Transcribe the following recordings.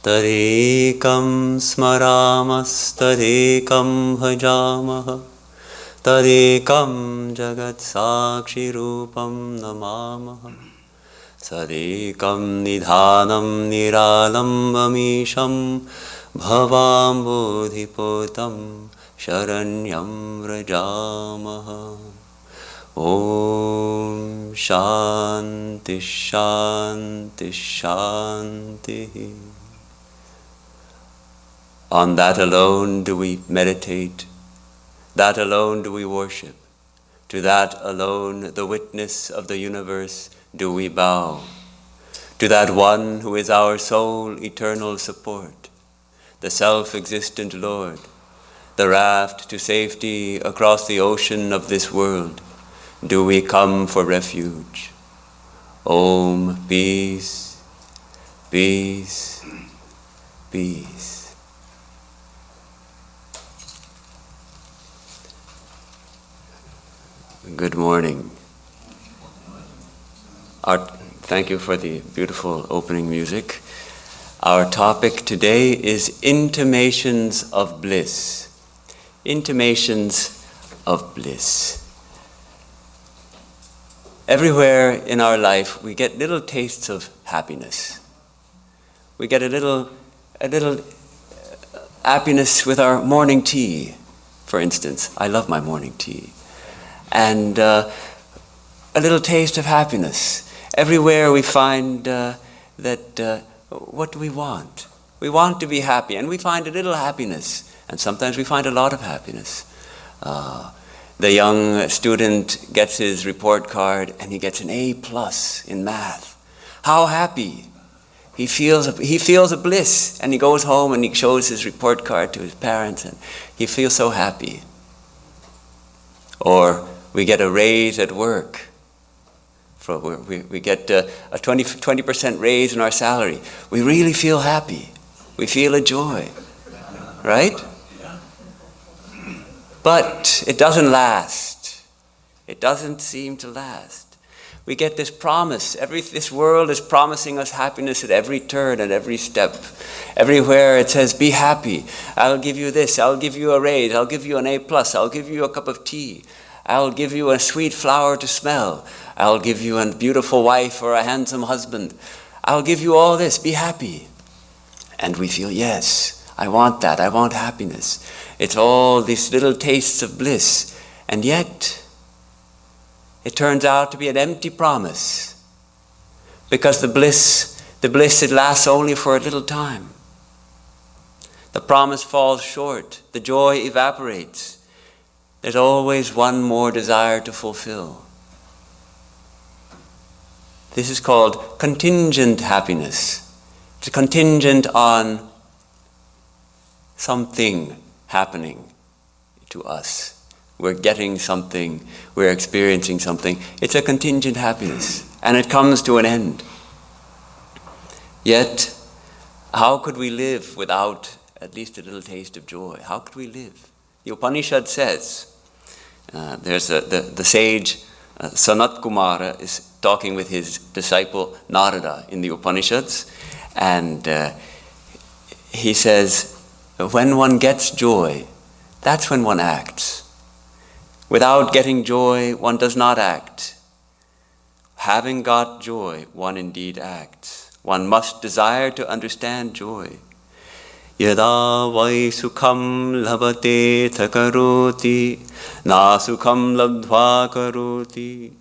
Tadekam smaramas tadekam bhajamaha Tadekam jagat sakshi rupam namamaha Sadekam nidhanam niralambamisham Bhavam bodhipotam Sharanyam Rajamaha. Om Shanti Shanti Shanti. On that alone do we meditate, that alone do we worship, to that alone, the witness of the universe, do we bow, to that one who is our sole eternal support, the self-existent Lord, the raft to safety across the ocean of this world, do we come for refuge. Om, peace, peace, peace. Good morning. Thank you for the beautiful opening music. Our topic today is Intimations of Bliss. Intimations of Bliss. Everywhere in our life we get little tastes of happiness. We get a little happiness with our morning tea, for instance. I love my morning tea. And a little taste of happiness. Everywhere we find that what do we want? We want to be happy, and we find a little happiness, and sometimes we find a lot of happiness. The young student gets his report card, and he gets an A+ in math. How happy! He feels a bliss, and he goes home and he shows his report card to his parents, and he feels so happy. Or we get a raise at work. We get a 20% raise in our salary. We really feel happy. We feel a joy. Right? But it doesn't last. It doesn't seem to last. We get this promise. This world is promising us happiness at every turn, at every step. Everywhere it says, be happy. I'll give you this. I'll give you a raise. I'll give you an A+. I'll give you a cup of tea. I'll give you a sweet flower to smell. I'll give you a beautiful wife or a handsome husband. I'll give you all this. Be happy. And we feel, yes, I want that. I want happiness. It's all these little tastes of bliss. And yet, it turns out to be an empty promise. Because the bliss, it lasts only for a little time. The promise falls short. The joy evaporates. There's always one more desire to fulfill. This is called contingent happiness. It's contingent on something happening to us. We're getting something, we're experiencing something. It's a contingent happiness, and it comes to an end. Yet, how could we live without at least a little taste of joy? How could we live? The Upanishad says, there's the sage Sanat Kumara is talking with his disciple Narada in the Upanishads, and he says, when one gets joy, that's when one acts. Without getting joy, one does not act. Having got joy, one indeed acts. One must desire to understand joy. Yada vai sukham labhate thakaroti na sukham labdhva karoti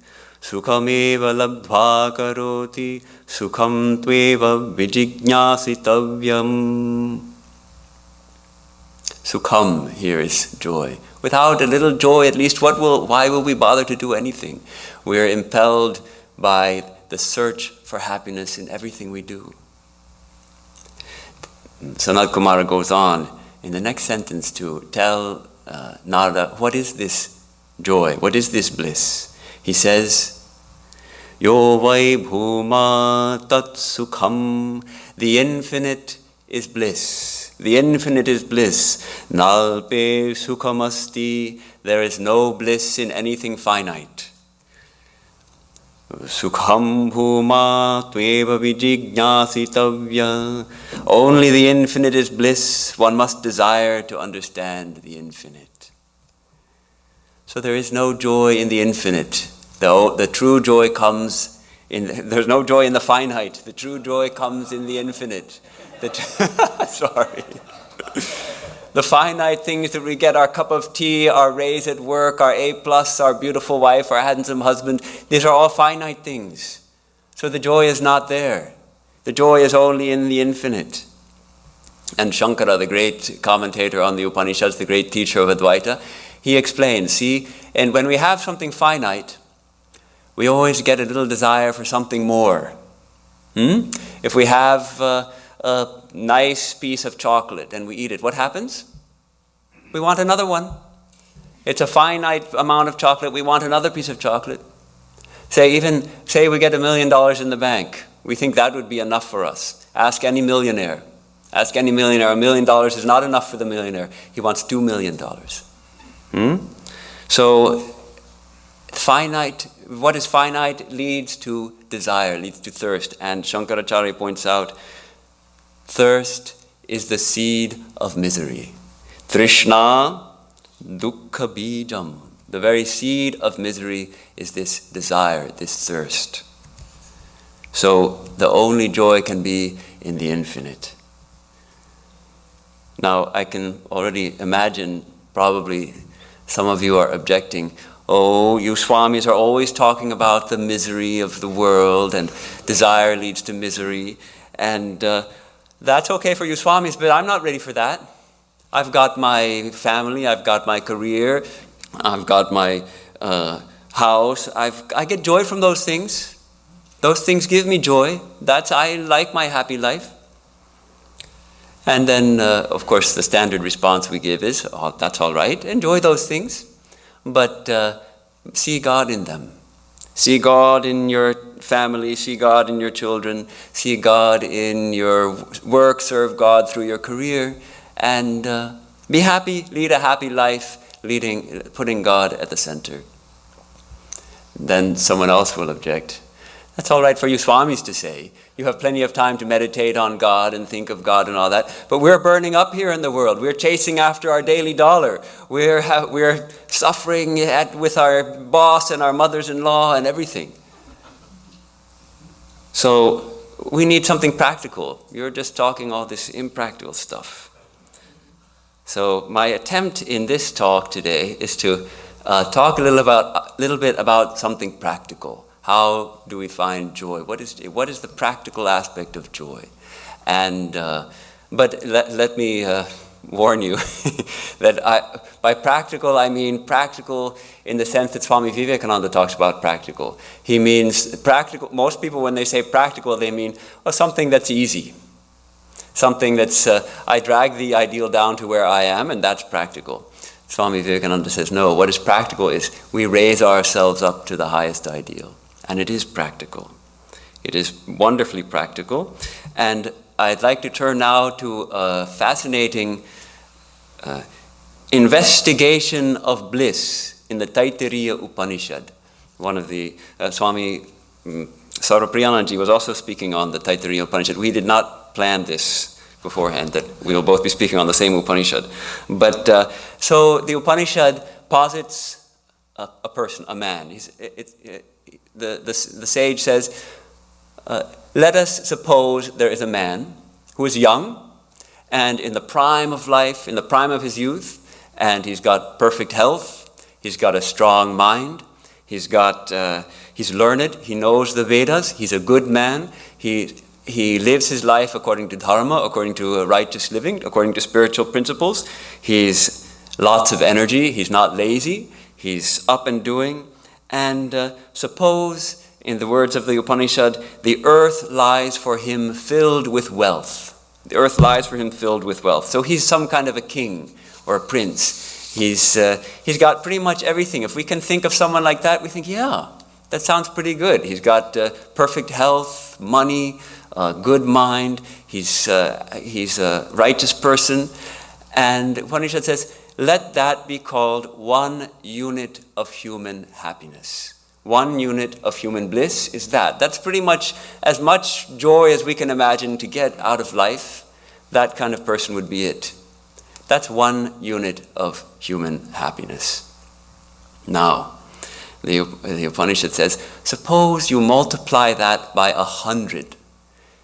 sukhameva labdhva karoti sukham tveva vijijñāsitavyam. Sukham here is joy. Without a little joy, at least, why will we bother to do anything? We are impelled by the search for happiness in everything we do. Sanat Kumara goes on in the next sentence to tell Narada, what is this joy? What is this bliss? He says, Yo vai bhuma tat sukham. The infinite is bliss. The infinite is bliss. Nalpe sukhamasti. There is no bliss in anything finite. Sukham bhuma tveva vijignyasitavya. Only the infinite is bliss. One must desire to understand the infinite. So there is no joy in the infinite. The true joy comes there's no joy in the finite. The true joy comes in the infinite. Sorry. The finite things that we get, our cup of tea, our raise at work, our A+, our beautiful wife, our handsome husband, these are all finite things. So the joy is not there. The joy is only in the infinite. And Shankara, the great commentator on the Upanishads, the great teacher of Advaita, he explains, see, and when we have something finite, we always get a little desire for something more. If we have a nice piece of chocolate and we eat it, what happens? We want another one. It's a finite amount of chocolate. We want another piece of chocolate. Say we get $1 million in the bank. We think that would be enough for us. Ask any millionaire. $1 million is not enough for the millionaire. He wants $2 million. So finite, what is finite leads to desire, leads to thirst. And Shankaracharya points out, thirst is the seed of misery. Trishna dukkha bijam. The very seed of misery is this desire, this thirst. So the only joy can be in the infinite. Now I can already imagine, probably some of you are objecting, oh, you Swamis are always talking about the misery of the world and desire leads to misery. And that's okay for you Swamis, but I'm not ready for that. I've got my family, I've got my career, I've got my house. I get joy from those things. Those things give me joy. I like my happy life. And then, of course, the standard response we give is, oh, that's all right, enjoy those things, but see God in them. See God in your family, see God in your children, see God in your work, serve God through your career, and be happy, lead a happy life, putting God at the center. Then someone else will object. That's all right for you Swamis to say. You have plenty of time to meditate on God and think of God and all that. But we're burning up here in the world. We're chasing after our daily dollar. We're suffering with our boss and our mothers-in-law and everything. So we need something practical. You're just talking all this impractical stuff. So my attempt in this talk today is to talk a little bit about something practical. How do we find joy? What is the practical aspect of joy? And but let me warn you that by practical I mean practical in the sense that Swami Vivekananda talks about practical. He means practical. Most people, when they say practical, they mean something that's easy, something that's I drag the ideal down to where I am, and that's practical. Swami Vivekananda says no. What is practical is we raise ourselves up to the highest ideal. And it is practical. It is wonderfully practical. And I'd like to turn now to a fascinating investigation of bliss in the Taittiriya Upanishad. One of the Swami Sarvapriyananji was also speaking on the Taittiriya Upanishad. We did not plan this beforehand, that we will both be speaking on the same Upanishad. But so the Upanishad posits a person, a man. The sage says, let us suppose there is a man who is young and in the prime of life, in the prime of his youth, and he's got perfect health, he's got a strong mind, he's learned, he knows the Vedas, he's a good man, he lives his life according to dharma, according to righteous living, according to spiritual principles. He's lots of energy, he's not lazy, he's up and doing. And suppose, in the words of the Upanishad, the earth lies for him filled with wealth. The earth lies for him filled with wealth. So he's some kind of a king or a prince. He's got pretty much everything. If we can think of someone like that, we think, yeah, that sounds pretty good. He's got perfect health, money, good mind. He's a righteous person. And Upanishad says, let that be called one unit of human happiness. 1 unit of human bliss is that. That's pretty much as much joy as we can imagine to get out of life. That kind of person would be it. That's 1 unit of human happiness. Now, the Upanishad says, suppose you multiply that by 100.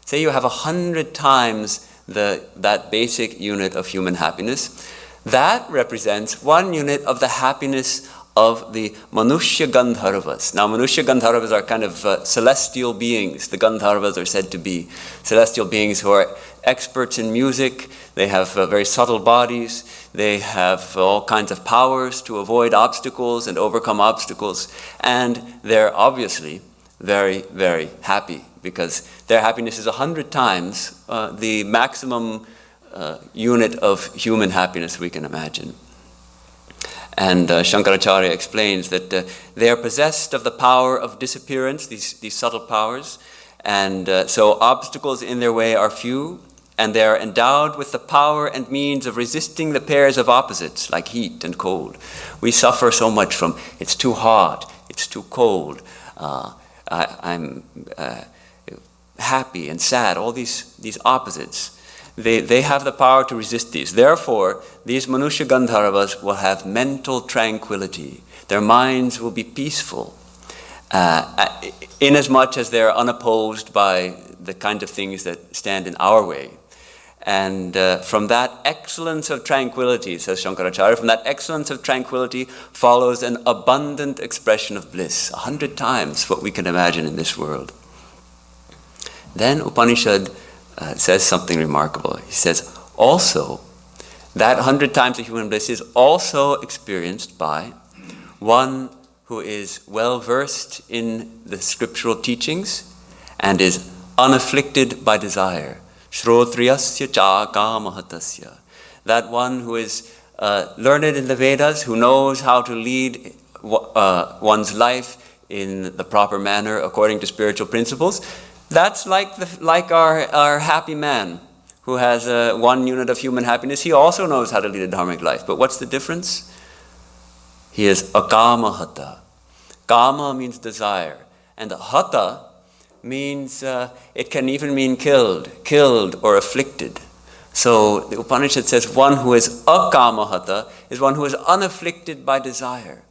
Say you have 100 times that basic unit of human happiness. That represents 1 unit of the happiness of the Manushya Gandharvas. Now, Manushya Gandharvas are kind of celestial beings. The Gandharvas are said to be celestial beings who are experts in music. They have very subtle bodies. They have all kinds of powers to avoid obstacles and overcome obstacles. And they're obviously very, very happy because their happiness is 100 times the maximum unit of human happiness we can imagine. And Shankaracharya explains that they are possessed of the power of disappearance, these subtle powers, and so obstacles in their way are few, and they are endowed with the power and means of resisting the pairs of opposites, like heat and cold. We suffer so much from, it's too hot, it's too cold, I'm happy and sad, all these opposites. They have the power to resist these. Therefore, these Manushya Gandharvas will have mental tranquility. Their minds will be peaceful, inasmuch as they are unopposed by the kind of things that stand in our way. And from that excellence of tranquility, says Shankaracharya, from that excellence of tranquility follows an abundant expression of bliss, 100 times what we can imagine in this world. Then Upanishad says something remarkable. He says, also, that 100 times of human bliss is also experienced by one who is well versed in the scriptural teachings and is unafflicted by desire. Shrotriyasya cha kamahatasya. That one who is learned in the Vedas, who knows how to lead one's life in the proper manner according to spiritual principles. That's like our happy man who has 1 unit of human happiness. He also knows how to lead a dharmic life. But what's the difference? He is akamahata. Kama means desire. And hata means, it can even mean killed or afflicted. So the Upanishad says one who is akamahata is one who is unafflicted by desire.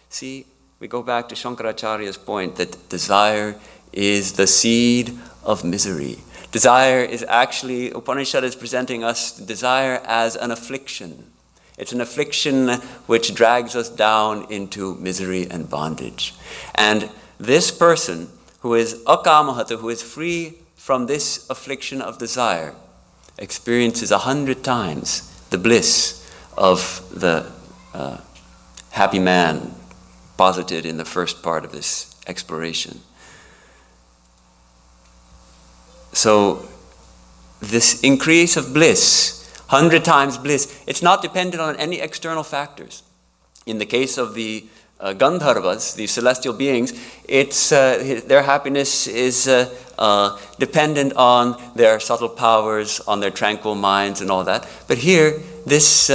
See, we go back to Shankaracharya's point that desire is the seed of misery. Desire is actually, Upanishad is presenting us desire as an affliction. It's an affliction which drags us down into misery and bondage. And this person who is akamahata, who is free from this affliction of desire, experiences 100 times the bliss of the happy man posited in the first part of this exploration. So this increase of bliss, 100 times bliss, it's not dependent on any external factors. In the case of the Gandharvas, the celestial beings, it's their happiness is dependent on their subtle powers, on their tranquil minds and all that. But here, this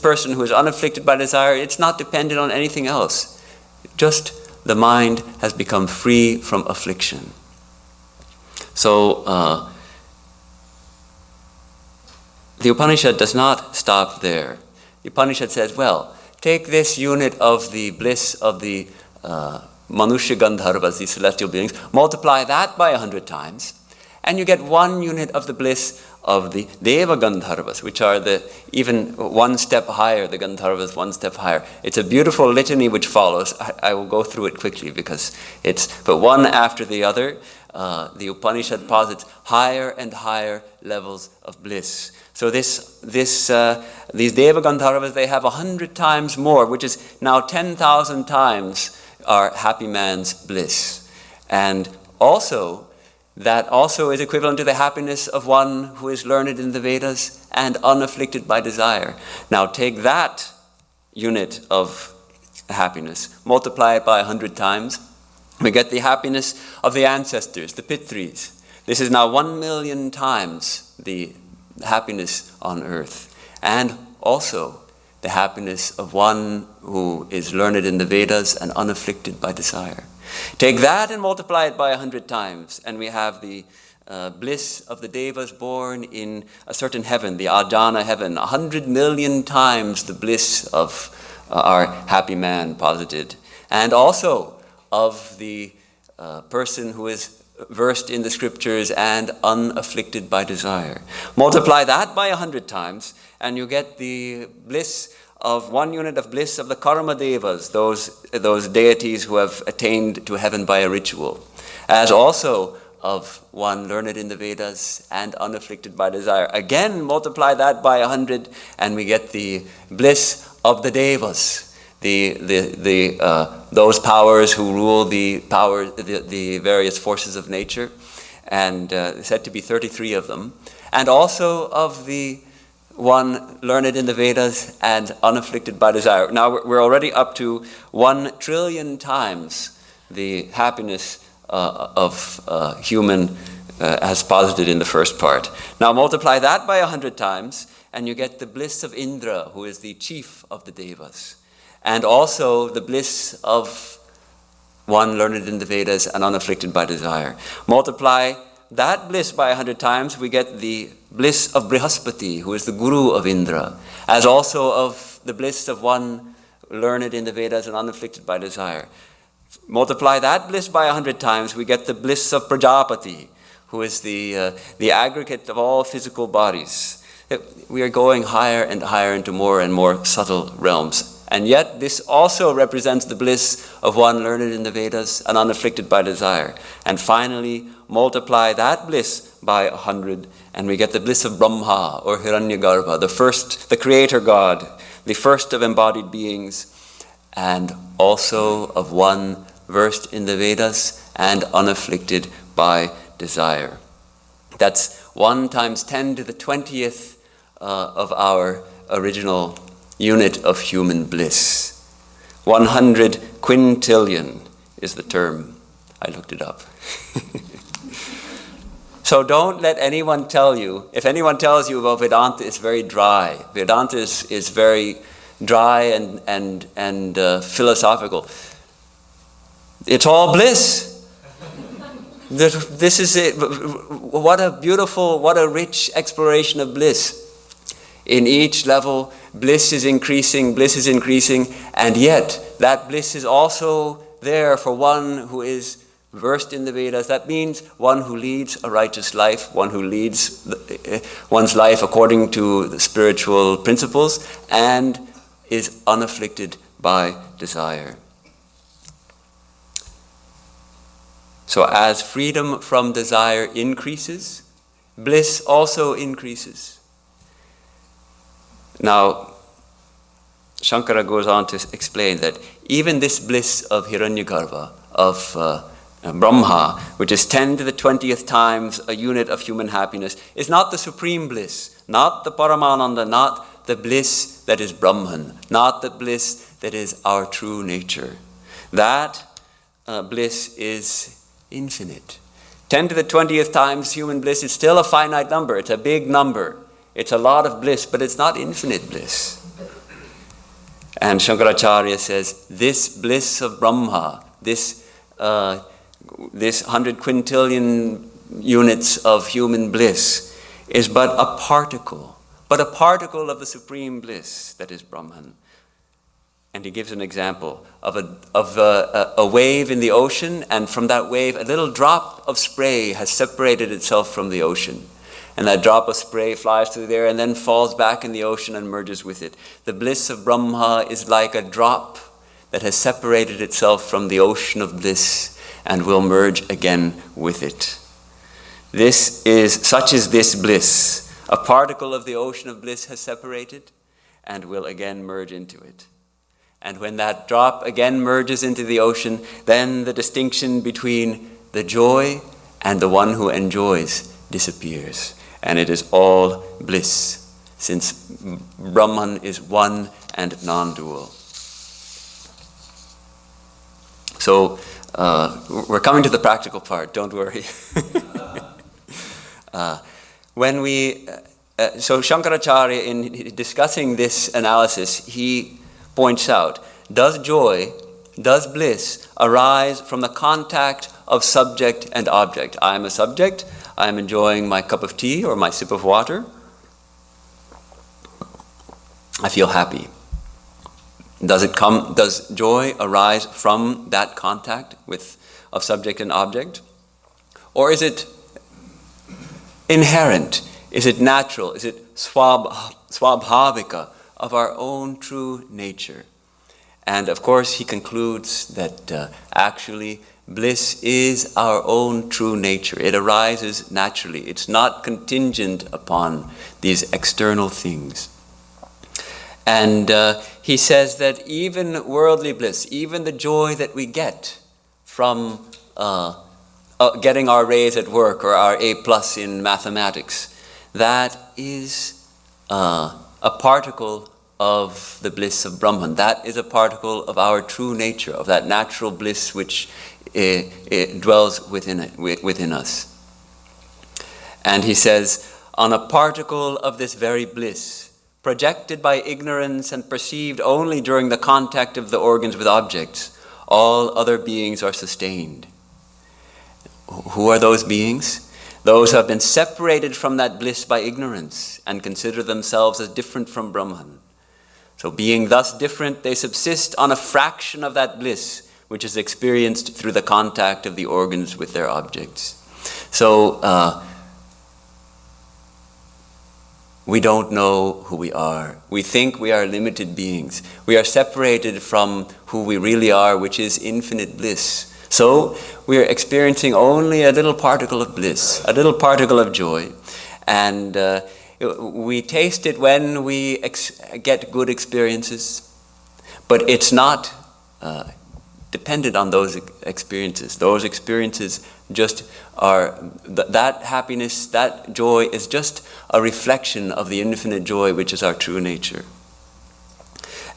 person who is unafflicted by desire, it's not dependent on anything else. Just the mind has become free from affliction. So the Upanishad does not stop there. The Upanishad says, well, take this unit of the bliss of the Manushya Gandharvas, these celestial beings, multiply that by 100 times, and you get 1 unit of the bliss of the Deva Gandharvas, which are even 1 step higher, the Gandharvas 1 step higher. It's a beautiful litany which follows. I will go through it quickly because but one after the other, the Upanishad posits higher and higher levels of bliss. So these Deva Gandharvas, they have 100 times more, which is now 10,000 times our happy man's bliss. And also, that also is equivalent to the happiness of one who is learned in the Vedas and unafflicted by desire. Now take that unit of happiness, multiply it by 100 times, we get the happiness of the ancestors, the Pitris. This is now 1 million times the happiness on earth. And also the happiness of one who is learned in the Vedas and unafflicted by desire. Take that and multiply it by 100 times, and we have the bliss of the devas born in a certain heaven, the Ajana heaven, 100 million times the bliss of our happy man posited, and also of the person who is versed in the scriptures and unafflicted by desire. Multiply that by 100 times, and you get the bliss of 1 unit of bliss of the Karma Devas, those deities who have attained to heaven by a ritual, as also of one learned in the Vedas and unafflicted by desire. Again, multiply that by 100, and we get the bliss of the Devas, those powers who rule the various forces of nature, and said to be 33 of them, and also of the one learned in the Vedas and unafflicted by desire. Now we're already up to 1 trillion times the happiness of human as posited in the first part. Now multiply that by 100 times, and you get the bliss of Indra, who is the chief of the Devas, and also the bliss of one learned in the Vedas and unafflicted by desire. Multiply that bliss by 100 times, we get the bliss of Brihaspati, who is the guru of Indra, as also of the bliss of one learned in the Vedas and unafflicted by desire. Multiply that bliss by 100 times, we get the bliss of Prajapati, who is the aggregate of all physical bodies. We are going higher and higher into more and more subtle realms. And yet this also represents the bliss of one learned in the Vedas and unafflicted by desire. And finally, multiply that bliss by 100, and we get the bliss of Brahma, or Hiranyagarbha, the creator God, the first of embodied beings, and also of one versed in the Vedas and unafflicted by desire. That's 1 times 10 to the 20th of our original unit of human bliss. 100 quintillion is the term. I looked it up. So don't let anyone tell you, if anyone tells you about Vedanta, it's very dry. Vedanta is very dry and philosophical. It's all bliss. This is it. What a beautiful, what a rich exploration of bliss. In each level, bliss is increasing, and yet that bliss is also there for one who is versed in the Vedas. That means one who leads a righteous life, one who leads one's life according to the spiritual principles, and is unafflicted by desire. So as freedom from desire increases, bliss also increases. Now, Shankara goes on to explain that even this bliss of Hiranyagarbha, of Brahma, which is 10 to the 20th times a unit of human happiness, is not the supreme bliss, not the Paramananda, not the bliss that is Brahman, not the bliss that is our true nature. That bliss is infinite. 10 to the 20th times human bliss is still a finite number. It's a big number. It's a lot of bliss, but it's not infinite bliss. And Shankaracharya says, this bliss of Brahma, this 100 quintillion units of human bliss is but a particle of the supreme bliss that is Brahman. And he gives an example of a wave in the ocean, and from that wave a little drop of spray has separated itself from the ocean. And that drop of spray flies through there and then falls back in the ocean and merges with it. The bliss of Brahma is like a drop that has separated itself from the ocean of bliss and will merge again with it. Such is this bliss. A particle of the ocean of bliss has separated and will again merge into it. And when that drop again merges into the ocean, then the distinction between the joy and the one who enjoys disappears. And it is all bliss, since Brahman is one and non-dual. So we're coming to the practical part, don't worry. When we So Shankaracharya, in discussing this analysis, he points out, does joy, does bliss arise from the contact of subject and object? I am a subject, I am enjoying my cup of tea or my sip of water. I feel happy. Does joy arise from that contact of subject and object? Or is it inherent? Is it natural? Is it swabhavika, of our own true nature? And of course he concludes that actually bliss is our own true nature. It arises naturally. It's not contingent upon these external things. And he says that even worldly bliss, even the joy that we get from getting our A's at work or our A+ in mathematics, that is a particle of the bliss of Brahman. That is a particle of our true nature, of that natural bliss which it dwells within us. And he says, on a particle of this very bliss, projected by ignorance and perceived only during the contact of the organs with objects, all other beings are sustained. Who are those beings? Those who have been separated from that bliss by ignorance and consider themselves as different from Brahman. So being thus different, they subsist on a fraction of that bliss which is experienced through the contact of the organs with their objects. So we don't know who we are. We think we are limited beings. We are separated from who we really are, which is infinite bliss. So we are experiencing only a little particle of bliss, a little particle of joy. And we taste it when we get good experiences, but it's not dependent on those experiences. Those experiences just are, that happiness, that joy is just a reflection of the infinite joy which is our true nature.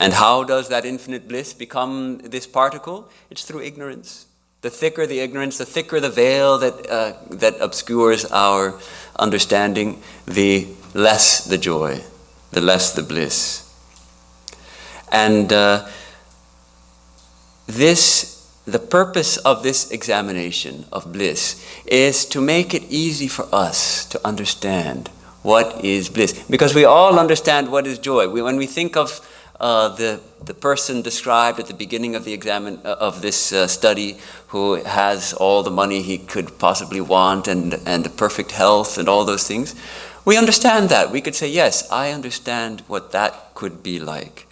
And how does that infinite bliss become this particle? It's through ignorance. The thicker the ignorance, the thicker the veil that obscures our understanding, the less the joy, the less the bliss. And the purpose of this examination of bliss is to make it easy for us to understand what is bliss. Because we all understand what is joy. When we think of the person described at the beginning of of this study, who has all the money he could possibly want and perfect health and all those things, we understand that. We could say, yes, I understand what that could be like.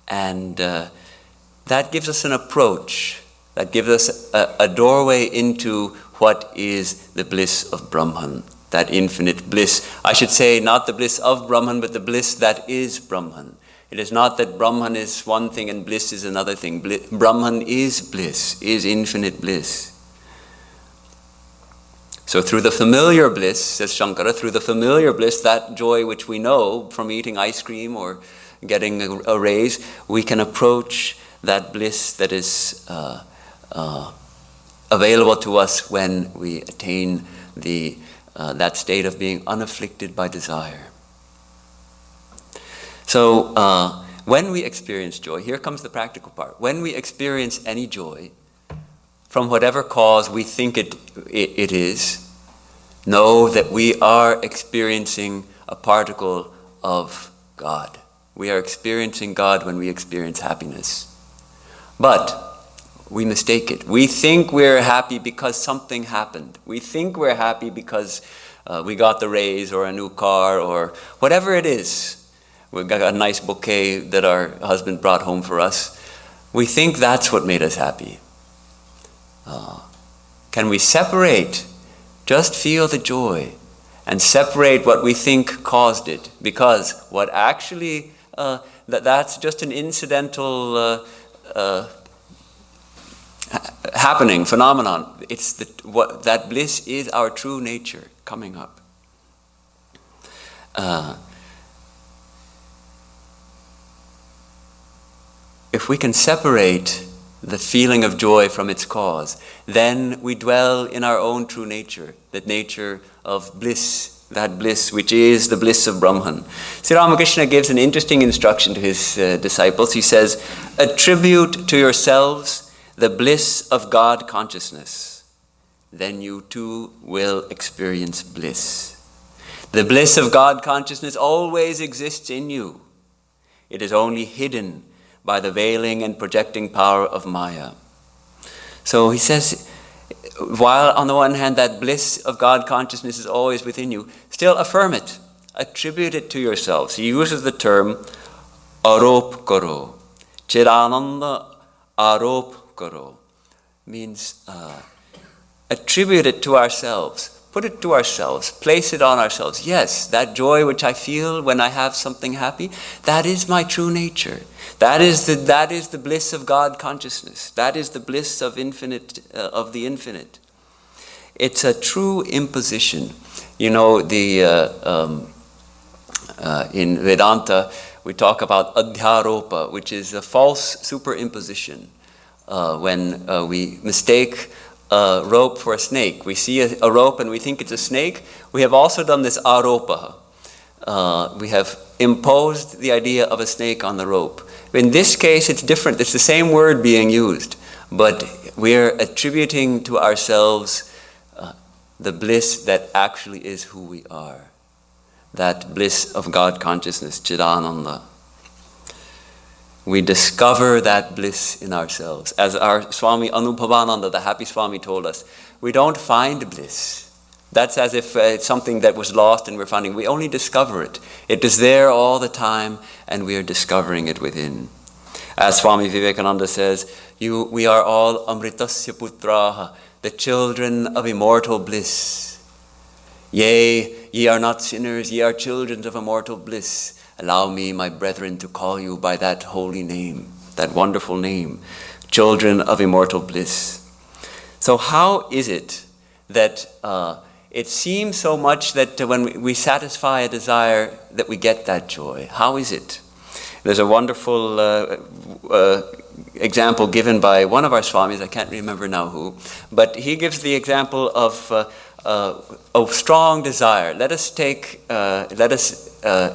And that gives us an approach. That gives us a doorway into what is the bliss of Brahman, that infinite bliss. I should say not the bliss of Brahman, but the bliss that is Brahman. It is not that Brahman is one thing and bliss is another thing. Brahman is bliss, is infinite bliss. So through the familiar bliss, says Shankara, through the familiar bliss, that joy which we know from eating ice cream or getting a raise, we can approach that bliss that is available to us when we attain that state of being unafflicted by desire. So when we experience joy, here comes the practical part. When we experience any joy, from whatever cause we think it is, know that we are experiencing a particle of God. We are experiencing God when we experience happiness. But we mistake it. We think we're happy because something happened. We think we're happy because we got the raise or a new car or whatever it is. We got a nice bouquet that our husband brought home for us. We think that's what made us happy. Can we separate, just feel the joy, and separate what we think caused it? Because what actually, that's just an incidental happening, phenomenon. It's that bliss is our true nature coming up. If we can separate the feeling of joy from its cause, then we dwell in our own true nature, the nature of bliss which is the bliss of Brahman. Sri Ramakrishna gives an interesting instruction to his disciples. He says, attribute to yourselves the bliss of God consciousness. Then you too will experience bliss. The bliss of God consciousness always exists in you. It is only hidden by the veiling and projecting power of Maya. So he says, while on the one hand that bliss of God consciousness is always within you, still affirm it, attribute it to yourselves. He uses the term arop karo. Chidananda arop karo means attribute it to ourselves. Put it to ourselves, place it on ourselves. Yes, that joy which I feel when I have something happy, that is my true nature. That is the bliss of God consciousness. That is the bliss of the infinite. It's a true imposition. You know, in Vedanta, we talk about adhyaropa, which is a false superimposition. When we mistake a rope for a snake. We see a rope and we think it's a snake. We have also done this aropa. We have imposed the idea of a snake on the rope. In this case, it's different. It's the same word being used, but we're attributing to ourselves the bliss that actually is who we are. That bliss of God consciousness, Chidananda. We discover that bliss in ourselves. As our Swami Anubhavananda, the happy Swami, told us, we don't find bliss. That's as if it's something that was lost and we're finding. We only discover it. It is there all the time and we are discovering it within. As Swami Vivekananda says, we are all amritasya putraha, the children of immortal bliss. Yea, ye are not sinners, ye are children of immortal bliss. Allow me, my brethren, to call you by that holy name, that wonderful name, children of immortal bliss. So how is it that it seems so much that when we satisfy a desire that we get that joy? How is it? There's a wonderful example given by one of our Swamis, I can't remember now who, but he gives the example of a strong desire. Let us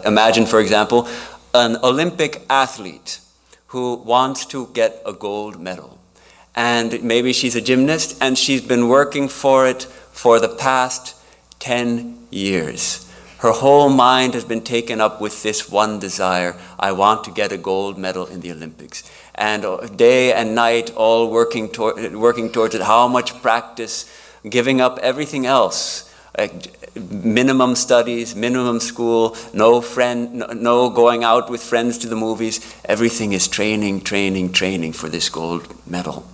imagine, for example, an Olympic athlete who wants to get a gold medal. And maybe she's a gymnast and she's been working for it for the past 10 years. Her whole mind has been taken up with this one desire. I want to get a gold medal in the Olympics. And day and night, all working towards it. How much practice, giving up everything else. Minimum studies, minimum school, no going out with friends to the movies. Everything is training for this gold medal.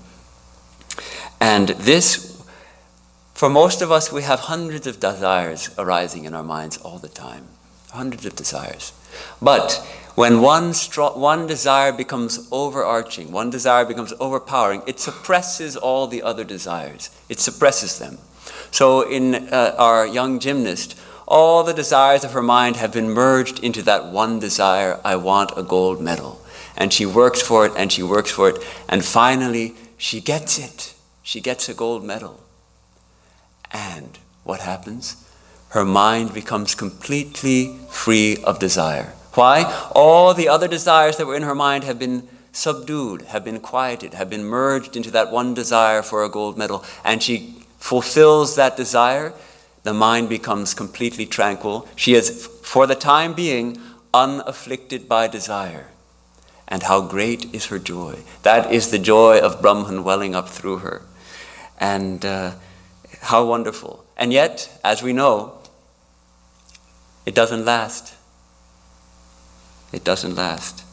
And this, for most of us, we have hundreds of desires arising in our minds all the time. Hundreds of desires. But when one desire becomes overarching, one desire becomes overpowering, it suppresses all the other desires. It suppresses them. So in our young gymnast, all the desires of her mind have been merged into that one desire, I want a gold medal. And she works for it, and she works for it, and finally she gets it. She gets a gold medal. And what happens? Her mind becomes completely free of desire. Why? All the other desires that were in her mind have been subdued, have been quieted, have been merged into that one desire for a gold medal, and she fulfills that desire. The mind becomes completely tranquil. She is, for the time being, unafflicted by desire. And how great is her joy. That is the joy of Brahman welling up through her. And how wonderful. And yet, as we know, it doesn't last. It doesn't last.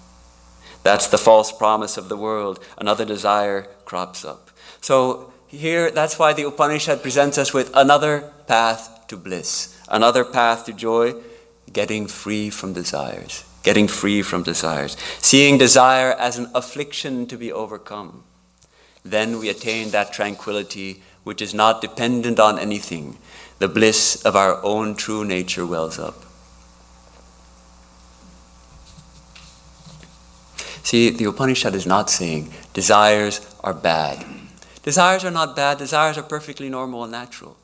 That's the false promise of the world. Another desire crops up. So here, that's why the Upanishad presents us with another path to bliss, another path to joy, getting free from desires, getting free from desires, seeing desire as an affliction to be overcome. Then we attain that tranquility which is not dependent on anything. The bliss of our own true nature wells up. See, the Upanishad is not saying desires are bad. Desires are not bad, desires are perfectly normal and natural.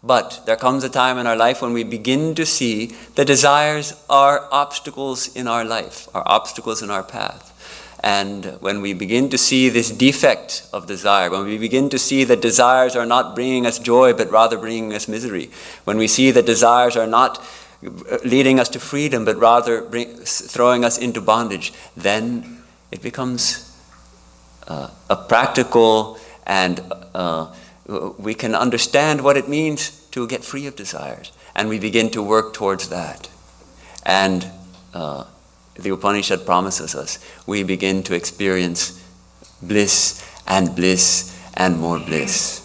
But there comes a time in our life when we begin to see the desires are obstacles in our life, are obstacles in our path. And when we begin to see this defect of desire, when we begin to see that desires are not bringing us joy but rather bringing us misery, when we see that desires are not leading us to freedom but rather throwing us into bondage, then it becomes a practical and we can understand what it means to get free of desires, and we begin to work towards that. And the Upanishad promises us, we begin to experience bliss and more bliss.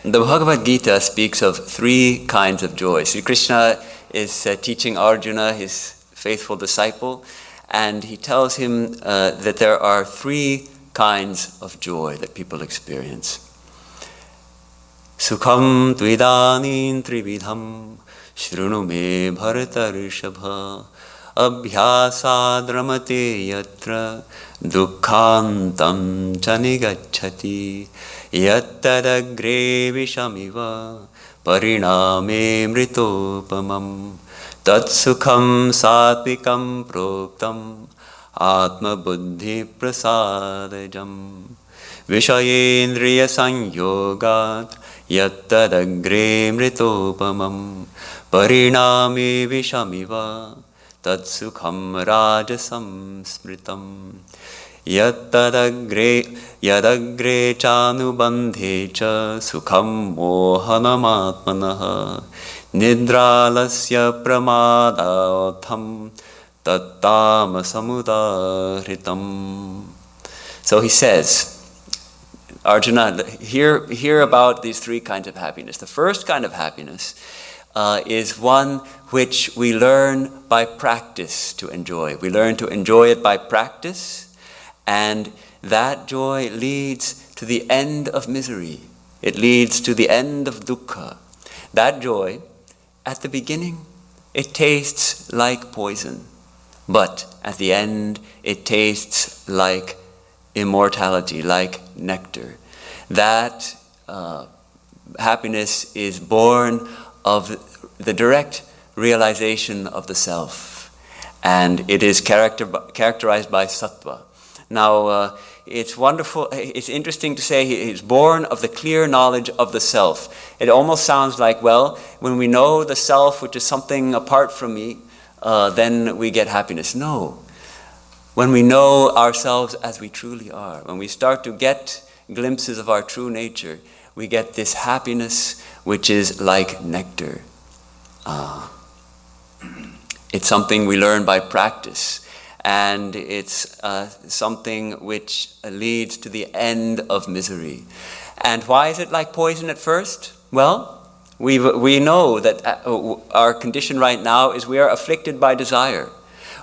The Bhagavad Gita speaks of 3 kinds of joy. Sri Krishna is teaching Arjuna, his faithful disciple, and he tells him that there are 3 kinds of joy that people experience. Sukham tvidanin trividham shrunu me bharata rishabha abhyasad ramate yatra dukkhantam chanigacchati yattadagre vishamiva pariname mritopamam tatsukham satvikam proktam atma buddhi prasadajam vishayendriya sanyogat yattadagre mritopamam pariname vishamiva tatsukham rajasam smritam yadagre chanubandhe cha sukham mohanamatmanah nidralasya pramadatham tattama samudahritam. So he says, Arjuna, hear about these 3 kinds of happiness. The first kind of happiness is one which we learn by practice to enjoy. We learn to enjoy it by practice, and that joy leads to the end of misery. It leads to the end of dukkha. That joy, at the beginning, it tastes like poison, but at the end, it tastes like immortality, like nectar. That happiness is born of the direct realization of the self, and it is characterized by sattva. Now, it's wonderful, it's interesting to say it's born of the clear knowledge of the self. It almost sounds like, well, when we know the self, which is something apart from me, then we get happiness. No. When we know ourselves as we truly are, when we start to get glimpses of our true nature, we get this happiness which is like nectar. It's something we learn by practice, and it's something which leads to the end of misery. And why is it like poison at first? Well, we know that our condition right now is we are afflicted by desire.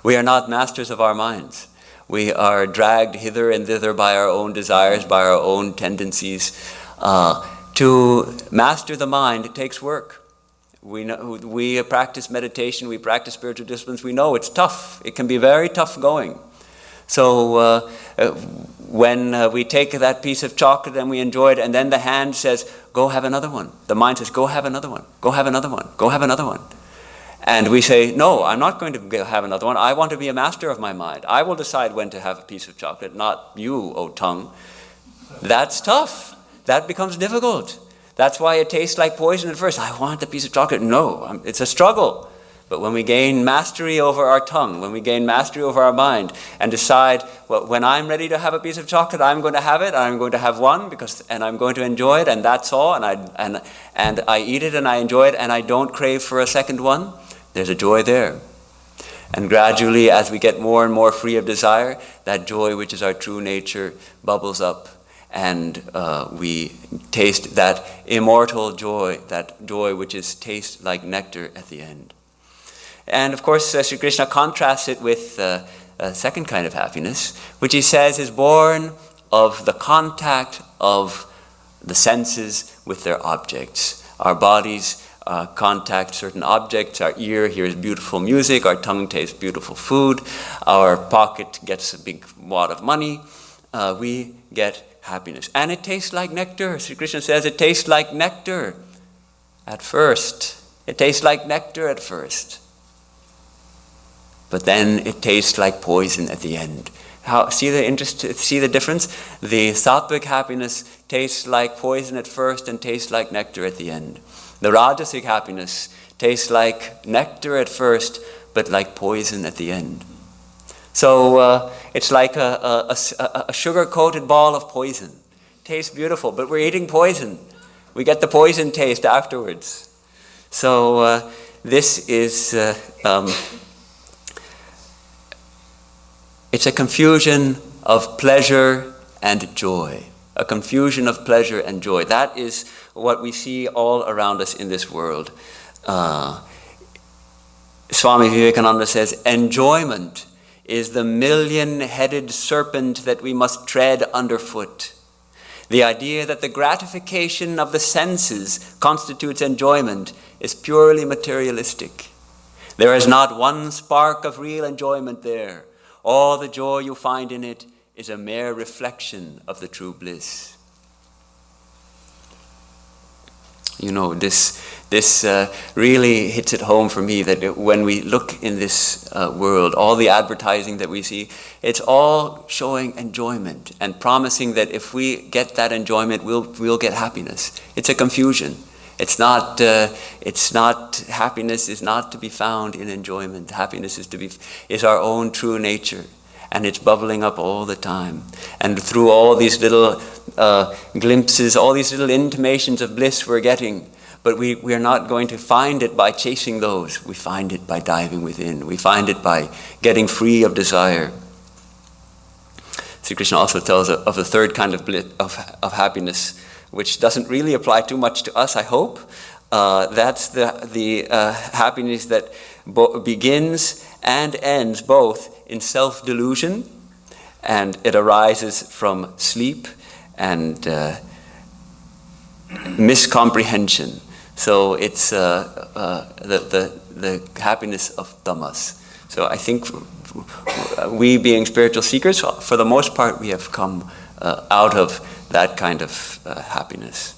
We are not masters of our minds. We are dragged hither and thither by our own desires, by our own tendencies. To master the mind, it takes work. We practice meditation, we practice spiritual disciplines. We know it's tough. It can be very tough going. So when we take that piece of chocolate and we enjoy it, and then the hand says, go have another one. The mind says, go have another one, go have another one, go have another one. And we say, no, I'm not going to have another one. I want to be a master of my mind. I will decide when to have a piece of chocolate, not you, O tongue. That's tough. That becomes difficult. That's why it tastes like poison at first. I want a piece of chocolate. No, it's a struggle. But when we gain mastery over our tongue, when we gain mastery over our mind, and decide, well, when I'm ready to have a piece of chocolate, I'm going to have it, and I'm going to have one, and I'm going to enjoy it, and that's all, and I eat it, and I enjoy it, and I don't crave for a second one, there's a joy there. And gradually, as we get more and more free of desire, that joy, which is our true nature, bubbles up, and we taste that immortal joy, that joy which tastes like nectar at the end. And of course, Sri Krishna contrasts it with a second kind of happiness, which he says is born of the contact of the senses with their objects. Our bodies contact certain objects. Our ear hears beautiful music. Our tongue tastes beautiful food. Our pocket gets a big wad of money. We get happiness. And it tastes like nectar. Sri Krishna says it tastes like nectar at first. It tastes like nectar at first. But then it tastes like poison at the end. See the difference? The sattvic happiness tastes like poison at first and tastes like nectar at the end. The rajasic happiness tastes like nectar at first, but like poison at the end. So it's like a sugar-coated ball of poison. Tastes beautiful, but we're eating poison. We get the poison taste afterwards. So this is, it's a confusion of pleasure and joy. A confusion of pleasure and joy. That is what we see all around us in this world. Swami Vivekananda says, enjoyment is the million-headed serpent that we must tread underfoot. The idea that the gratification of the senses constitutes enjoyment is purely materialistic. There is not one spark of real enjoyment there. All the joy you find in it is a mere reflection of the true bliss. You know, this really hits it home for me that when we look in this world, all the advertising that we see, it's all showing enjoyment and promising that if we get that enjoyment, we'll get happiness. It's a confusion. It's not. Happiness is not to be found in enjoyment. Happiness is our own true nature. And it's bubbling up all the time. And through all these little glimpses, all these little intimations of bliss we're getting, but we are not going to find it by chasing those. We find it by diving within. We find it by getting free of desire. Sri Krishna also tells of the third kind of bliss, of happiness, which doesn't really apply too much to us, I hope. That's the happiness that begins and ends both in self-delusion, and it arises from sleep and miscomprehension. So it's the happiness of tamas. So I think we, being spiritual seekers, for the most part, we have come out of that kind of happiness.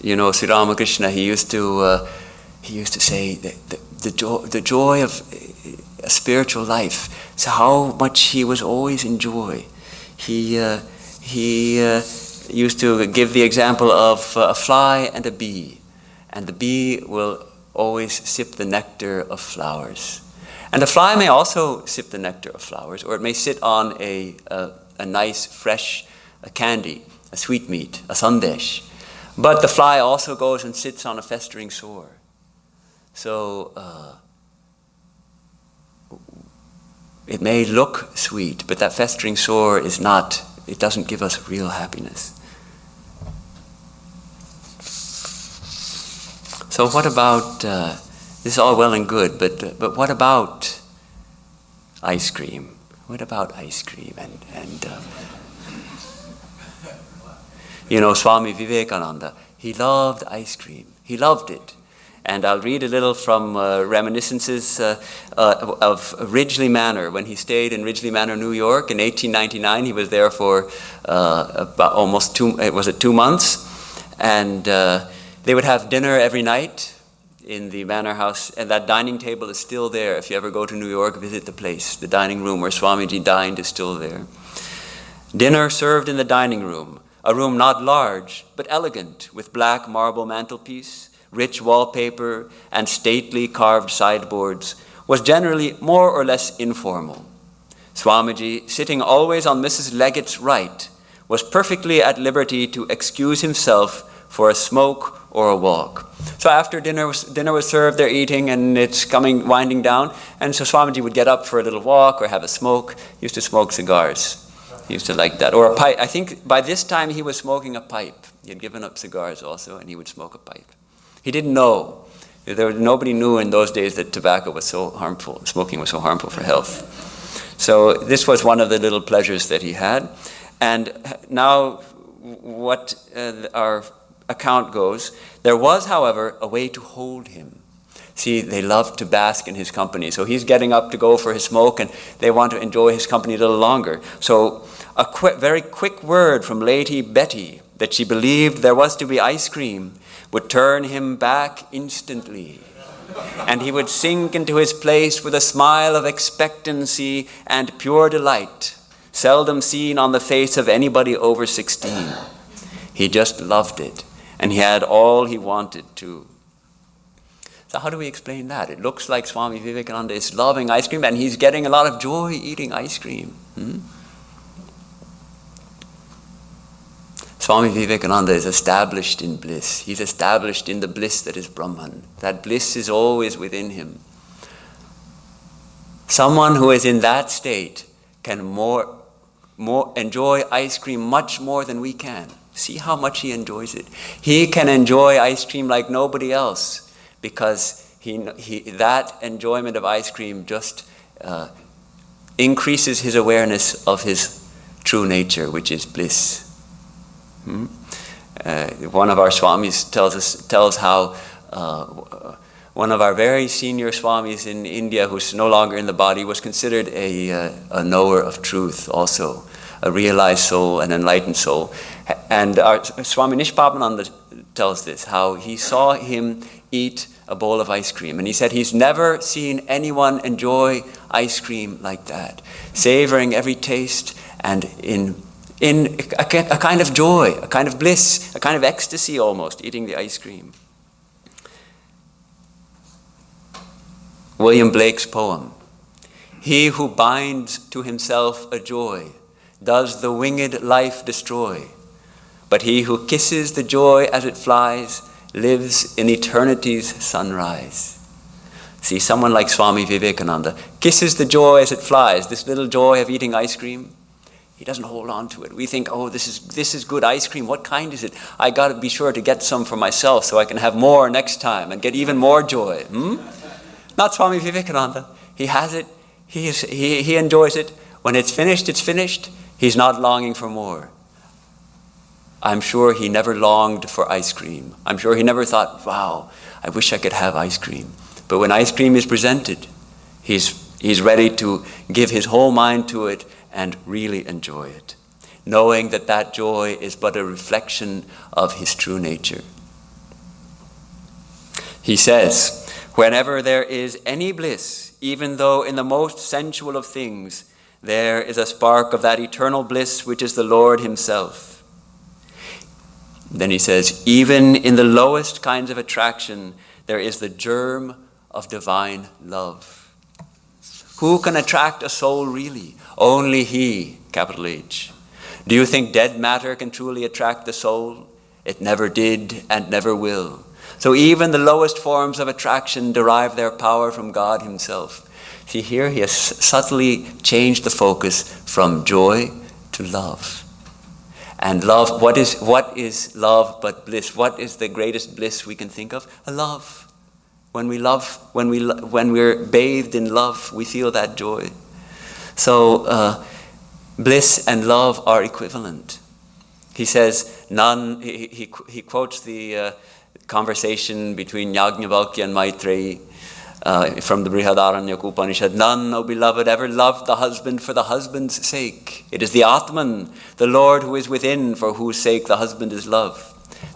You know, Sri Ramakrishna, he used to say that the joy of a spiritual life. So how much he was always in joy. He used to give the example of a fly and a bee, and the bee will always sip the nectar of flowers. And the fly may also sip the nectar of flowers, or it may sit on a nice, fresh candy, a sweetmeat, a sandesh. But the fly also goes and sits on a festering sore. So it may look sweet, but that festering sore is not, it doesn't give us real happiness. So what about, this is all well and good, but what about ice cream? What about ice cream? And you know, Swami Vivekananda, he loved ice cream. He loved it. And I'll read a little from reminiscences of Ridgely Manor. When he stayed in Ridgely Manor, New York in 1899, he was there for about almost 2 months. And they would have dinner every night in the manor house. And that dining table is still there. If you ever go to New York, visit the place. The dining room where Swamiji dined is still there. Dinner served in the dining room. A room not large, but elegant, with black marble mantelpiece, rich wallpaper, and stately carved sideboards, was generally more or less informal. Swamiji, sitting always on Mrs. Leggett's right, was perfectly at liberty to excuse himself for a smoke or a walk. So after dinner was served, they're eating, and it's winding down, and so Swamiji would get up for a little walk or have a smoke. He used to smoke cigars. He used to like that. Or a pipe. I think by this time he was smoking a pipe. He had given up cigars also, and he would smoke a pipe. He didn't know. Nobody knew in those days that tobacco was so harmful, smoking was so harmful for health. So this was one of the little pleasures that he had. And now what our account goes, there was, however, a way to hold him. See, they love to bask in his company. So he's getting up to go for his smoke, and they want to enjoy his company a little longer. So a very quick word from Lady Betty that she believed there was to be ice cream would turn him back instantly. And he would sink into his place with a smile of expectancy and pure delight, seldom seen on the face of anybody over 16. He just loved it, and he had all he wanted to. So how do we explain that? It looks like Swami Vivekananda is loving ice cream, and he's getting a lot of joy eating ice cream. Swami Vivekananda is established in bliss. He's established in the bliss that is Brahman. That bliss is always within him. Someone who is in that state can more enjoy ice cream much more than we can. See how much he enjoys it. He can enjoy ice cream like nobody else, because that enjoyment of ice cream just increases his awareness of his true nature, which is bliss. One of our Swamis tells how one of our very senior Swamis in India, who's no longer in the body, was considered a knower of truth also, a realized soul, an enlightened soul. And our Swami Nishpapananda tells this, how he saw him eat a bowl of ice cream. And he said he's never seen anyone enjoy ice cream like that, savoring every taste and in a kind of joy, a kind of bliss, a kind of ecstasy almost, eating the ice cream. William Blake's poem, "He who binds to himself a joy does the winged life destroy, but he who kisses the joy as it flies lives in eternity's sunrise." See, someone like Swami Vivekananda kisses the joy as it flies, this little joy of eating ice cream. He doesn't hold on to it. We think, oh, this is good ice cream. What kind is it? I got to be sure to get some for myself so I can have more next time and get even more joy. Not Swami Vivekananda. He has it. He enjoys it. When it's finished, it's finished. He's not longing for more. I'm sure he never longed for ice cream. I'm sure he never thought, wow, I wish I could have ice cream. But when ice cream is presented, he's ready to give his whole mind to it and really enjoy it, knowing that that joy is but a reflection of his true nature. He says, whenever there is any bliss, even though in the most sensual of things, there is a spark of that eternal bliss which is the Lord himself. Then he says, even in the lowest kinds of attraction, there is the germ of divine love. Who can attract a soul really? Only he, capital H. Do you think dead matter can truly attract the soul? It never did and never will. So even the lowest forms of attraction derive their power from God himself. See, here he has subtly changed the focus from joy to love. And love, what is love but bliss? What is the greatest bliss we can think of? A love. When we're bathed in love, we feel that joy. So bliss and love are equivalent. He says, none. He quotes the conversation between Yajnavalkya and Maitreyi from the Brihadaranyaka Upanishad. None, O beloved, ever loved the husband for the husband's sake. It is the Atman, the Lord who is within, for whose sake the husband is loved.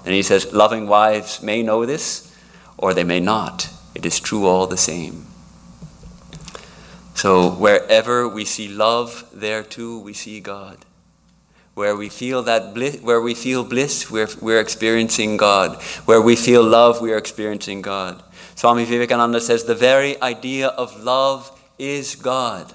And he says, loving wives may know this, or they may not. It is true all the same. So wherever we see love, there too we see God. Where we feel that bliss, we're experiencing God. Where we feel love, we are experiencing God. Swami Vivekananda says the very idea of love is God.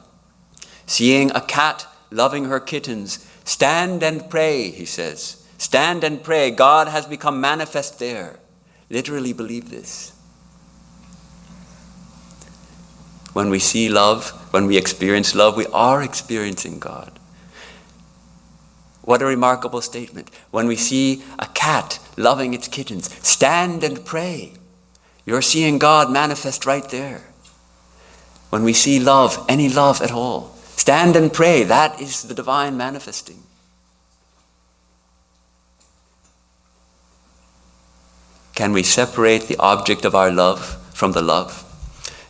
Seeing a cat loving her kittens, stand and pray, he says. Stand and pray. God has become manifest there. Literally believe this. When we see love, when we experience love, we are experiencing God. What a remarkable statement. When we see a cat loving its kittens, stand and pray. You're seeing God manifest right there. When we see love, any love at all, stand and pray. That is the divine manifesting. Can we separate the object of our love from from the love.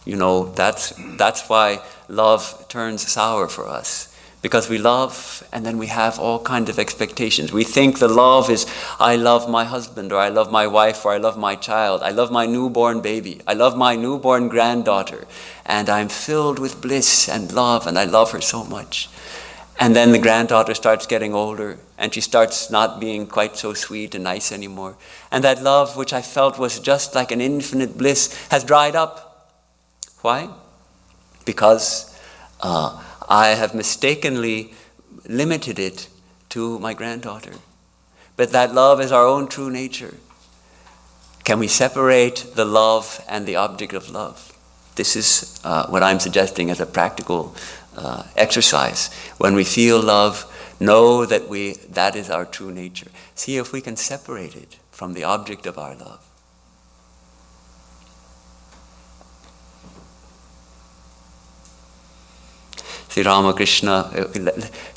You know, that's why love turns sour for us. Because we love and then we have all kinds of expectations. We think the love is, I love my husband, or I love my wife, or I love my child. I love my newborn baby. I love my newborn granddaughter. And I'm filled with bliss and love, and I love her so much. And then the granddaughter starts getting older, and she starts not being quite so sweet and nice anymore. And that love, which I felt was just like an infinite bliss, has dried up. Why? Because I have mistakenly limited it to my granddaughter. But that love is our own true nature. Can we separate the love and the object of love? This is what I'm suggesting as a practical exercise. When we feel love, know that that is our true nature. See if we can separate it from the object of our love. Sri Ramakrishna,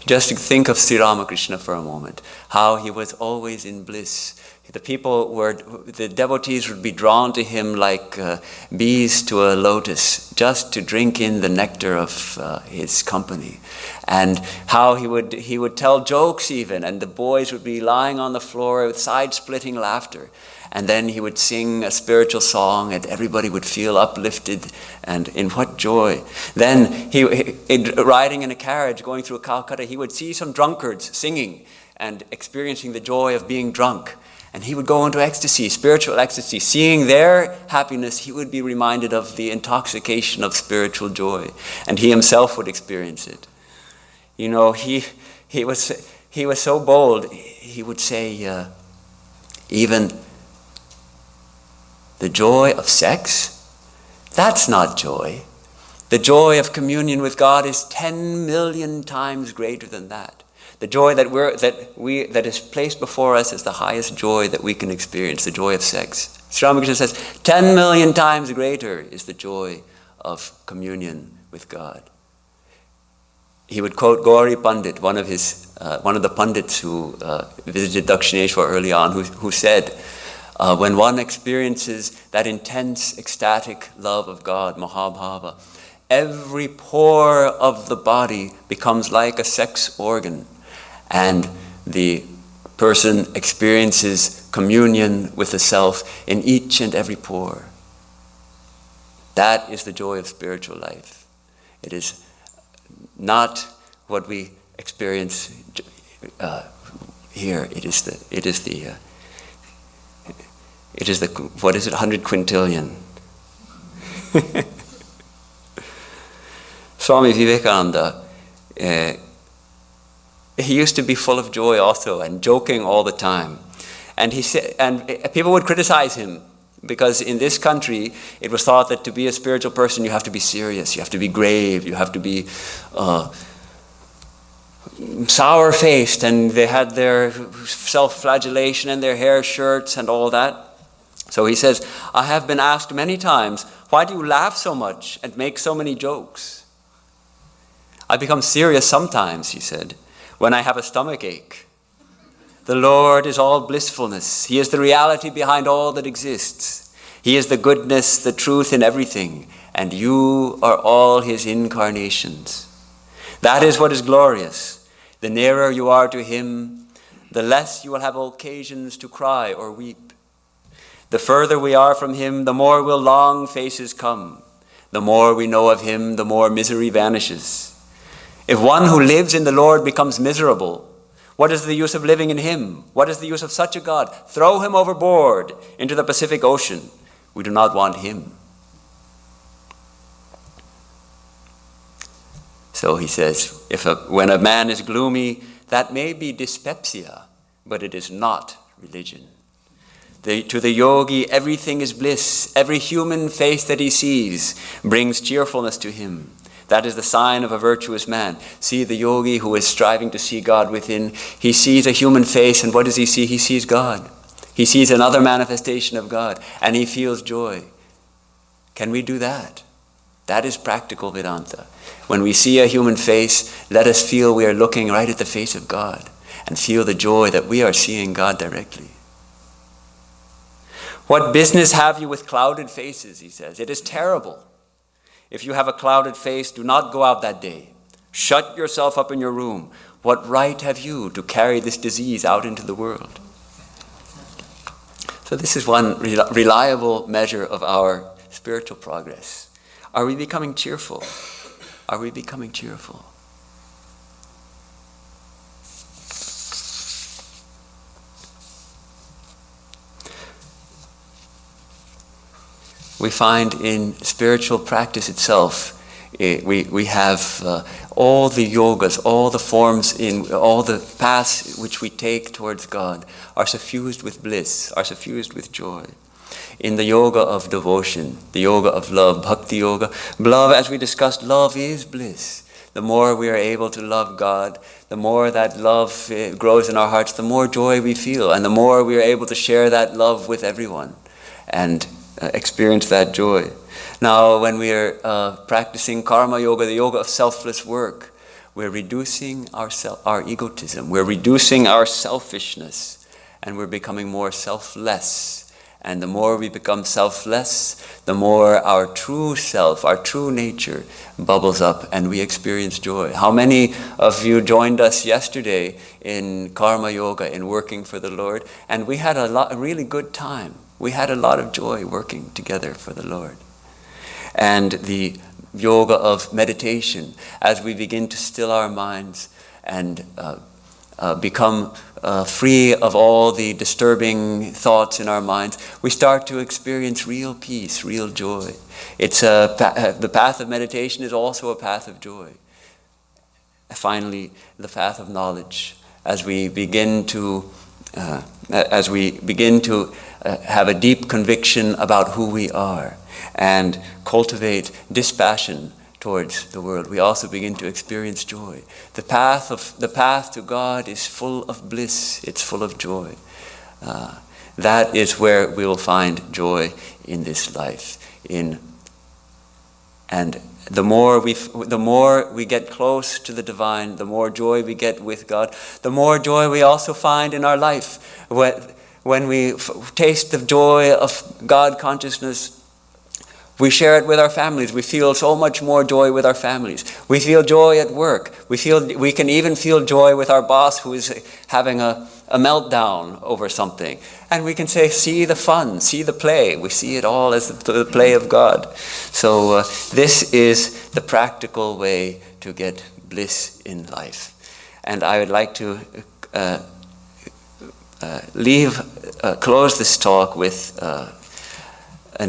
just think of Sri Ramakrishna for a moment, how he was always in bliss. The devotees would be drawn to him like bees to a lotus, just to drink in the nectar of his company. And how he would tell jokes even, and the boys would be lying on the floor with side-splitting laughter. And then he would sing a spiritual song, and everybody would feel uplifted, and in what joy. Then, riding in a carriage going through Calcutta, he would see some drunkards singing and experiencing the joy of being drunk. And he would go into ecstasy, spiritual ecstasy. Seeing their happiness, he would be reminded of the intoxication of spiritual joy. And he himself would experience it. You know, he was so bold, he would say, even the joy of sex, that's not joy. The joy of communion with God is 10 million times greater than that. The joy that is placed before us is the highest joy that we can experience, the joy of sex. Sri Ramakrishna says, 10 million times greater is the joy of communion with God. He would quote Gauri Pandit, one of the Pandits who visited Dakshineshwar early on, who said, when one experiences that intense, ecstatic love of God, Mahabhava, every pore of the body becomes like a sex organ, and the person experiences communion with the self in each and every pore. That is the joy of spiritual life. It is not what we experience here. It is the what is it, 100 quintillion. Swami Vivekananda, he used to be full of joy also and joking all the time. And he said, and people would criticize him because in this country it was thought that to be a spiritual person you have to be serious, you have to be grave, you have to be sour-faced, and they had their self-flagellation and their hair shirts and all that. So he says, I have been asked many times, why do you laugh so much and make so many jokes? I become serious sometimes, he said, when I have a stomach ache. The Lord is all blissfulness. He is the reality behind all that exists. He is the goodness, the truth in everything, and you are all his incarnations. That is what is glorious. The nearer you are to him, the less you will have occasions to cry or weep. The further we are from him, the more will long faces come. The more we know of him, the more misery vanishes. If one who lives in the Lord becomes miserable, what is the use of living in him? What is the use of such a God? Throw him overboard into the Pacific Ocean. We do not want him. So he says, when a man is gloomy, that may be dyspepsia, but it is not religion. To the yogi, everything is bliss. Every human face that he sees brings cheerfulness to him. That is the sign of a virtuous man. See the yogi who is striving to see God within. He sees a human face, and what does he see? He sees God. He sees another manifestation of God, and he feels joy. Can we do that? That is practical Vedanta. When we see a human face, let us feel we are looking right at the face of God and feel the joy that we are seeing God directly. What business have you with clouded faces, he says. It is terrible. If you have a clouded face, do not go out that day. Shut yourself up in your room. What right have you to carry this disease out into the world? So this is one reliable measure of our spiritual progress. Are we becoming cheerful? Are we becoming cheerful? We find in spiritual practice itself, we have all the yogas, all the forms, in all the paths which we take towards God are suffused with bliss, are suffused with joy. In the yoga of devotion, the yoga of love, bhakti yoga, love, as we discussed, love is bliss. The more we are able to love God, the more that love grows in our hearts, the more joy we feel, and the more we are able to share that love with everyone and experience that joy. Now, when we are practicing karma yoga, the yoga of selfless work, we're reducing our egotism, we're reducing our selfishness, and we're becoming more selfless. And the more we become selfless, the more our true self, our true nature bubbles up and we experience joy. How many of you joined us yesterday in karma yoga, in working for the Lord? And we had a really good time. We had a lot of joy working together for the Lord. And the yoga of meditation, as we begin to still our minds and become free of all the disturbing thoughts in our minds, we start to experience real peace, real joy. It's the path of meditation is also a path of joy. Finally, the path of knowledge, as we begin to have a deep conviction about who we are and cultivate dispassion towards the world, we also begin to experience joy. The path to God is full of bliss. It's full of joy. That is where we will find joy in this life. And the more we get close to the divine, the more joy we get with God, the more joy we also find in our life. When we taste the joy of God consciousness, we share it with our families. We feel so much more joy with our families. We feel joy at work. We can even feel joy with our boss who is having a meltdown over something. And we can say, see the fun, see the play. We see it all as the play of God. So this is the practical way to get bliss in life. And I would like to close this talk with a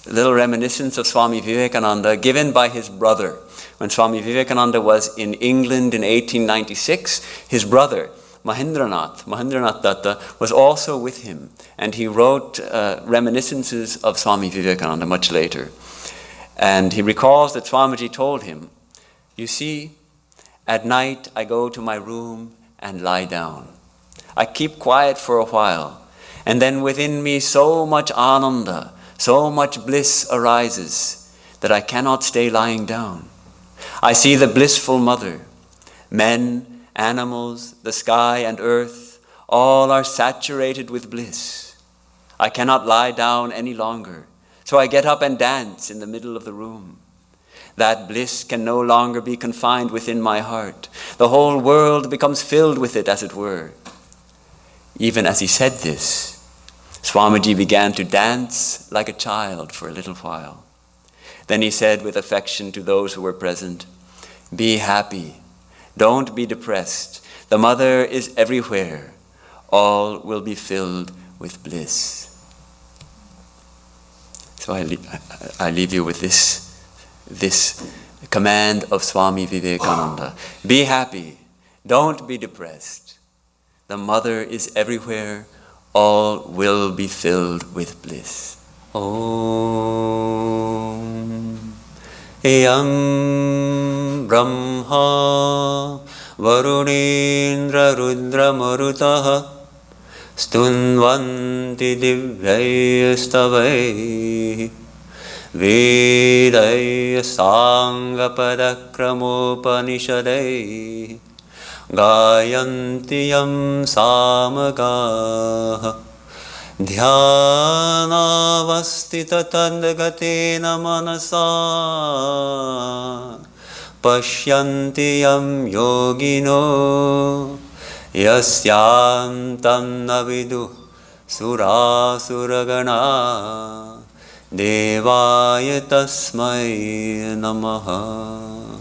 little reminiscence of Swami Vivekananda given by his brother. When Swami Vivekananda was in England in 1896, his brother, Mahendranath Datta, was also with him. And he wrote reminiscences of Swami Vivekananda much later. And he recalls that Swamiji told him, "You see, at night I go to my room and lie down. I keep quiet for a while. And then within me so much ananda, so much bliss arises that I cannot stay lying down. I see the blissful mother. Men, animals, the sky and earth, all are saturated with bliss. I cannot lie down any longer, so I get up and dance in the middle of the room. That bliss can no longer be confined within my heart. The whole world becomes filled with it, as it were." Even as he said this, Swamiji began to dance like a child for a little while. Then he said with affection to those who were present, "Be happy. Don't be depressed. The mother is everywhere. All will be filled with bliss." So I leave you with this command of Swami Vivekananda. Be happy. Don't be depressed. The mother is everywhere. All will be filled with bliss. Om Yam Brahma Varunendra Rudra Marutaha Stunvanti Divyaistavai Vedaya Sangapadakramopanishadai Gayanti yam samagaha Dhyanavastita tandagatina manasa Pashyanti yam yogino Yasyam tannavidu Surasuragana Devaya tasmai namaha.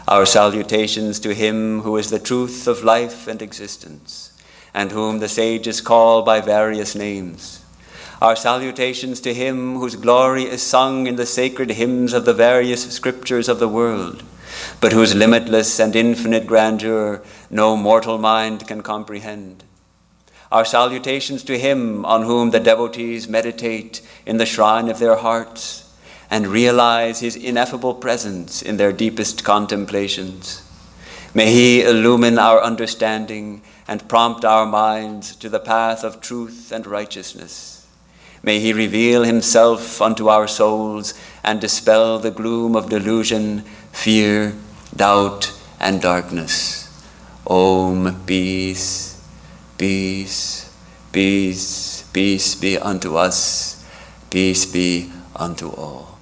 Our salutations to him who is the truth of life and existence, and whom the sages call by various names. Our salutations to him whose glory is sung in the sacred hymns of the various scriptures of the world, but whose limitless and infinite grandeur no mortal mind can comprehend. Our salutations to him on whom the devotees meditate in the shrine of their hearts and realize his ineffable presence in their deepest contemplations. May he illumine our understanding and prompt our minds to the path of truth and righteousness. May he reveal himself unto our souls and dispel the gloom of delusion, fear, doubt, and darkness. Om, peace. Peace, peace, peace be unto us, peace be unto all.